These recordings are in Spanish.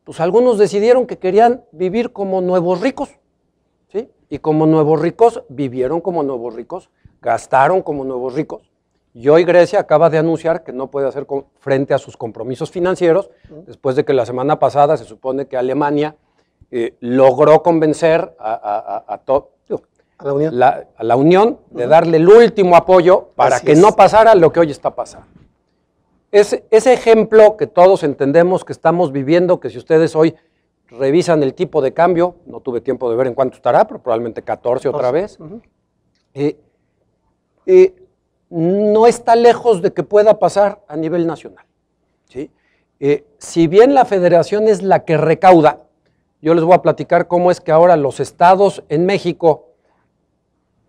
pues algunos decidieron que querían vivir como nuevos ricos, ¿sí? Y como nuevos ricos vivieron como nuevos ricos, gastaron como nuevos ricos. Y hoy Grecia acaba de anunciar que no puede hacer frente a sus compromisos financieros, después de que la semana pasada se supone que Alemania logró convencer a la Unión de darle el último apoyo para que no pasara lo que hoy está pasando. Ese ejemplo que todos entendemos que estamos viviendo, que si ustedes hoy revisan el tipo de cambio, no tuve tiempo de ver en cuánto estará, pero probablemente 14 otra vez, no está lejos de que pueda pasar a nivel nacional, ¿sí? Si bien la federación es la que recauda, yo les voy a platicar cómo es que ahora los estados en México,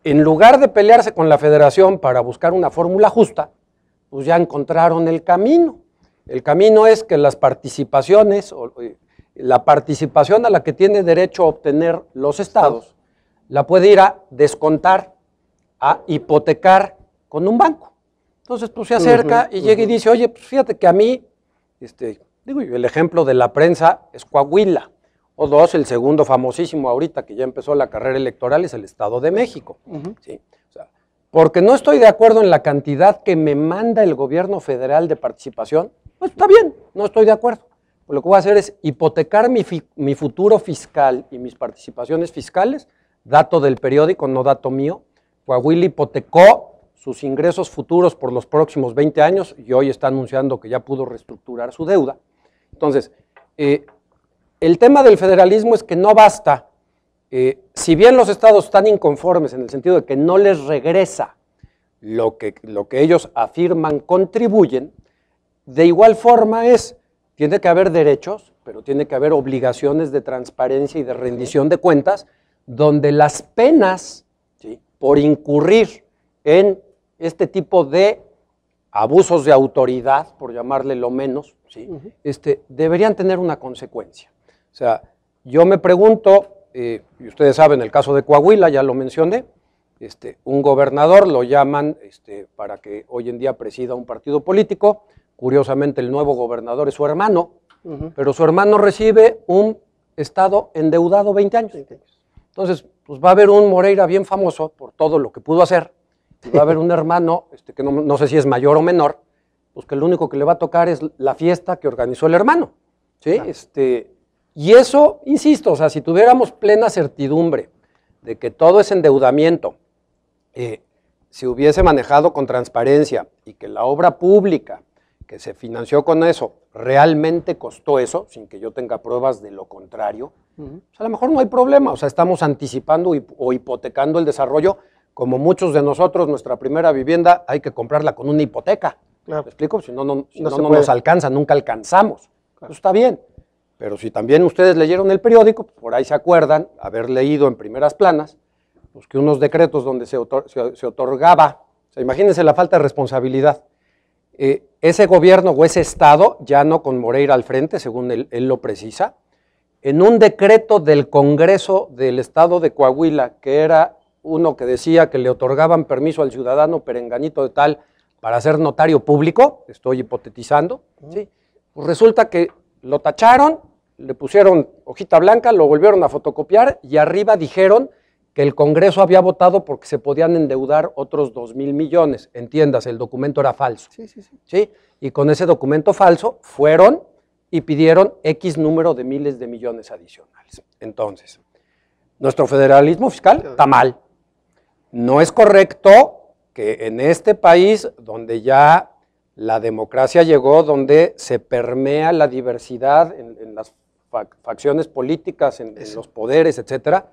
en lugar de pelearse con la federación para buscar una fórmula justa, pues ya encontraron el camino. El camino es que las participaciones, la participación a la que tiene derecho a obtener los estados, la puede ir a descontar, a hipotecar con un banco. Entonces, pues se acerca y llega y dice, oye, pues fíjate que a mí, digo, el ejemplo de la prensa es Coahuila, o dos, el segundo famosísimo ahorita que ya empezó la carrera electoral es el Estado de México. ¿Sí? O sea, porque no estoy de acuerdo en la cantidad que me manda el gobierno federal de participación, pues está bien, no estoy de acuerdo. Pues lo que voy a hacer es hipotecar mi futuro fiscal y mis participaciones fiscales, dato del periódico, no dato mío. Coahuila hipotecó sus ingresos futuros por los próximos 20 años y hoy está anunciando que ya pudo reestructurar su deuda. Entonces, el tema del federalismo es que no basta, si bien los estados están inconformes en el sentido de que no les regresa lo que ellos afirman contribuyen, de igual forma tiene que haber derechos, pero tiene que haber obligaciones de transparencia y de rendición de cuentas, donde las penas, ¿sí?, por incurrir en este tipo de abusos de autoridad, por llamarle lo menos, ¿sí?, deberían tener una consecuencia. O sea, yo me pregunto, y ustedes saben el caso de Coahuila, ya lo mencioné, un gobernador lo llaman para que hoy en día presida un partido político, curiosamente el nuevo gobernador es su hermano, pero su hermano recibe un estado endeudado 20 años. Entonces, pues va a haber un Moreira bien famoso por todo lo que pudo hacer, y va a haber un hermano, que no sé si es mayor o menor, pues que lo único que le va a tocar es la fiesta que organizó el hermano, ¿sí? Y eso, insisto, o sea, si tuviéramos plena certidumbre de que todo ese endeudamiento se hubiese manejado con transparencia y que la obra pública que se financió con eso realmente costó eso, sin que yo tenga pruebas de lo contrario, pues a lo mejor no hay problema, o sea, estamos anticipando o hipotecando el desarrollo, como muchos de nosotros, nuestra primera vivienda hay que comprarla con una hipoteca, ¿me explico? Si no nos alcanza, nunca alcanzamos, eso está bien. Pero si también ustedes leyeron el periódico, por ahí se acuerdan haber leído en primeras planas, pues que unos decretos donde se otorgaba, o sea, imagínense la falta de responsabilidad, ese gobierno o ese estado, ya no con Moreira al frente, según él lo precisa, en un decreto del Congreso del estado de Coahuila, que era uno que decía que le otorgaban permiso al ciudadano perenganito de tal para ser notario público, estoy hipotetizando, ¿sí? Pues resulta que lo tacharon, le pusieron hojita blanca, lo volvieron a fotocopiar y arriba dijeron que el Congreso había votado porque se podían endeudar otros 2,000 millones. Entiendas, el documento era falso. Sí. Y con ese documento falso fueron y pidieron X número de miles de millones adicionales. Entonces, nuestro federalismo fiscal está mal. No es correcto que en este país, donde ya la democracia llegó, donde se permea la diversidad en las facciones políticas, en los poderes, etcétera,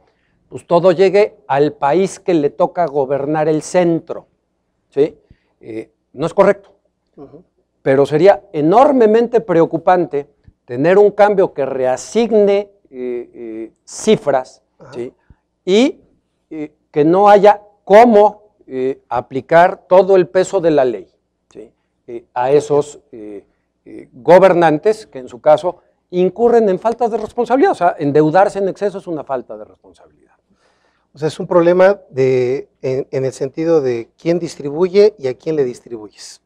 pues todo llegue al país que le toca gobernar el centro, ¿sí? No es correcto, pero sería enormemente preocupante tener un cambio que reasigne cifras, ¿sí?, y que no haya cómo aplicar todo el peso de la ley, ¿sí?, a esos gobernantes que en su caso incurren en faltas de responsabilidad. O sea, endeudarse en exceso es una falta de responsabilidad. O sea, es un problema en el sentido de quién distribuye y a quién le distribuyes.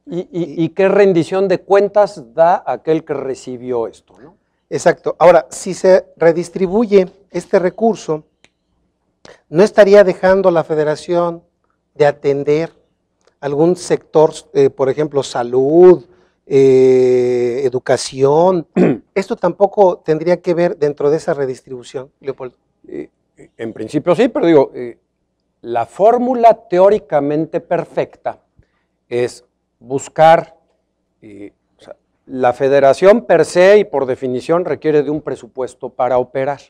Y qué rendición de cuentas da aquel que recibió esto, ¿no? Exacto. Ahora, si se redistribuye este recurso, ¿no estaría dejando la federación de atender algún sector, por ejemplo, salud, educación? ¿Esto tampoco tendría que ver dentro de esa redistribución, Leopoldo? En principio sí, pero digo, la fórmula teóricamente perfecta es buscar, o sea, la federación per se y por definición requiere de un presupuesto para operar.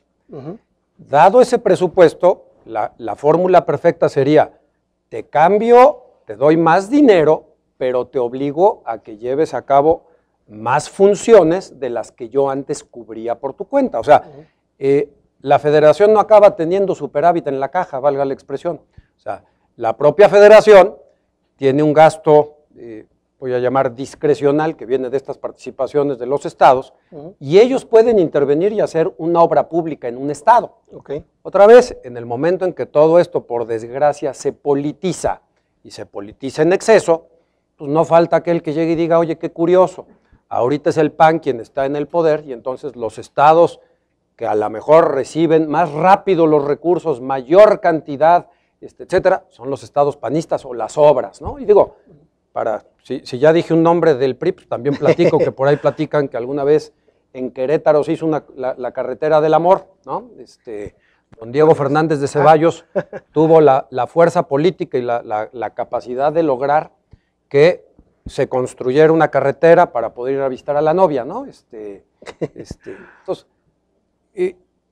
Dado ese presupuesto, la fórmula perfecta sería, te cambio, te doy más dinero, pero te obligo a que lleves a cabo más funciones de las que yo antes cubría por tu cuenta. O sea, la federación no acaba teniendo superávit en la caja, valga la expresión. O sea, la propia federación tiene un gasto, voy a llamar discrecional, que viene de estas participaciones de los estados, y ellos pueden intervenir y hacer una obra pública en un estado. Otra vez, en el momento en que todo esto, por desgracia, se politiza, y se politiza en exceso, pues no falta aquel que llegue y diga, oye, qué curioso, ahorita es el PAN quien está en el poder, y entonces los estados que a lo mejor reciben más rápido los recursos, mayor cantidad, etcétera, son los estados panistas o las obras, ¿no? Y digo, si ya dije un nombre del PRI, pues también platico, que por ahí platican que alguna vez en Querétaro se hizo la carretera del amor, ¿no? Don Diego Fernández de Ceballos tuvo la fuerza política y la capacidad de lograr que se construyera una carretera para poder ir a visitar a la novia, ¿no? Entonces,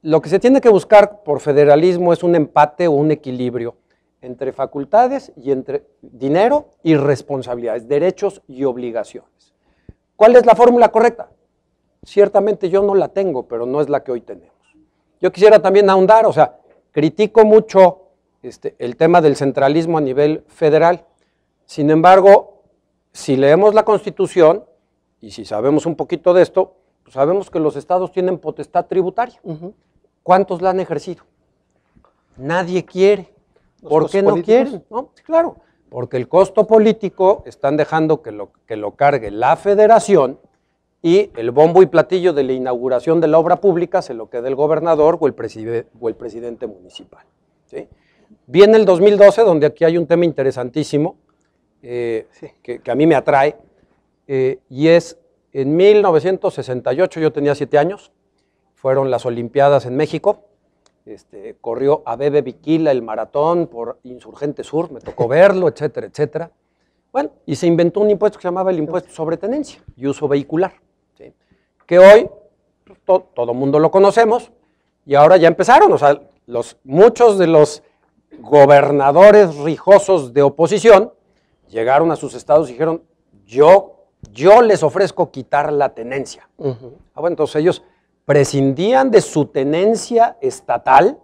lo que se tiene que buscar por federalismo es un empate o un equilibrio entre facultades y entre dinero y responsabilidades, derechos y obligaciones. ¿Cuál es la fórmula correcta? Ciertamente yo no la tengo, pero no es la que hoy tenemos. Yo quisiera también ahondar, o sea, critico mucho el tema del centralismo a nivel federal. Sin embargo, si leemos la Constitución y si sabemos un poquito de esto, pues sabemos que los estados tienen potestad tributaria. ¿Cuántos la han ejercido? Nadie quiere. ¿Por qué no quieren? ¿No? Claro, porque el costo político están dejando que lo cargue la federación y el bombo y platillo de la inauguración de la obra pública se lo queda el gobernador o el presidente municipal. ¿Sí? Viene el 2012, donde aquí hay un tema interesantísimo que a mí me atrae, y es en 1968, yo tenía 7 años, fueron las Olimpiadas en México. Corrió Abebe Bikila el maratón por Insurgente Sur, me tocó verlo, etcétera, etcétera. Bueno, y se inventó un impuesto que se llamaba el impuesto sobre tenencia y uso vehicular, ¿sí? Que hoy todo mundo lo conocemos y ahora ya empezaron, o sea, muchos de los gobernadores rijosos de oposición llegaron a sus estados y dijeron, yo les ofrezco quitar la tenencia. Bueno, entonces ellos prescindían de su tenencia estatal,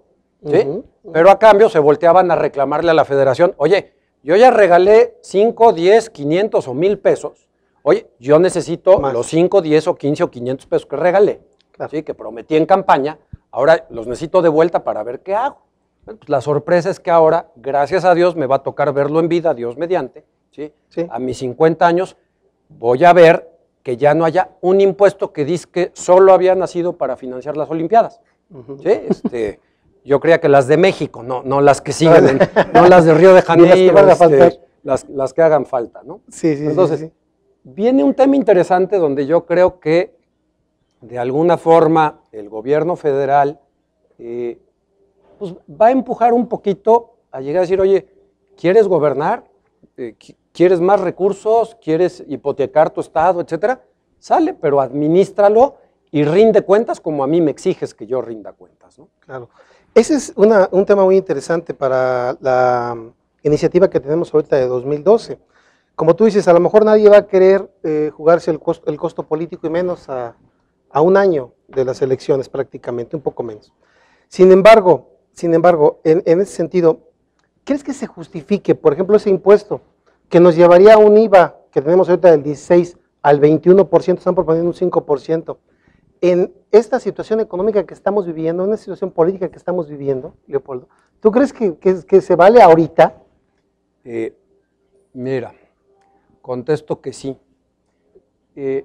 ¿sí? Pero a cambio se volteaban a reclamarle a la federación, oye, yo ya regalé 5, 10, 500 o 1000 pesos, oye, yo necesito más. Los 5, 10 o 15 o 500 pesos que regalé, ¿sí? Que prometí en campaña, ahora los necesito de vuelta para ver qué hago. Bueno, pues la sorpresa es que ahora, gracias a Dios, me va a tocar verlo en vida, Dios mediante, ¿sí? A mis 50 años voy a ver que ya no haya un impuesto que dice que solo había nacido para financiar las Olimpiadas. ¿Sí? Yo creía que las de México, no las que siguen, no las de Río de Janeiro, las que hagan falta, ¿no? Entonces, viene un tema interesante donde yo creo que de alguna forma el gobierno federal pues va a empujar un poquito a llegar a decir, oye, ¿quieres gobernar? ¿Quieres más recursos? ¿Quieres hipotecar tu estado, etcétera? Sale, pero administralo y rinde cuentas como a mí me exiges que yo rinda cuentas, ¿no? Claro. Ese es un tema muy interesante para la iniciativa que tenemos ahorita de 2012. Como tú dices, a lo mejor nadie va a querer jugarse el costo político y menos a un año de las elecciones prácticamente, un poco menos. Sin embargo, en ese sentido, ¿crees que se justifique, por ejemplo, ese impuesto que nos llevaría a un IVA que tenemos ahorita del 16 al 21%, están proponiendo un 5%, en esta situación económica que estamos viviendo, en esta situación política que estamos viviendo, Leopoldo? ¿Tú crees que se vale ahorita? Mira, contesto que sí.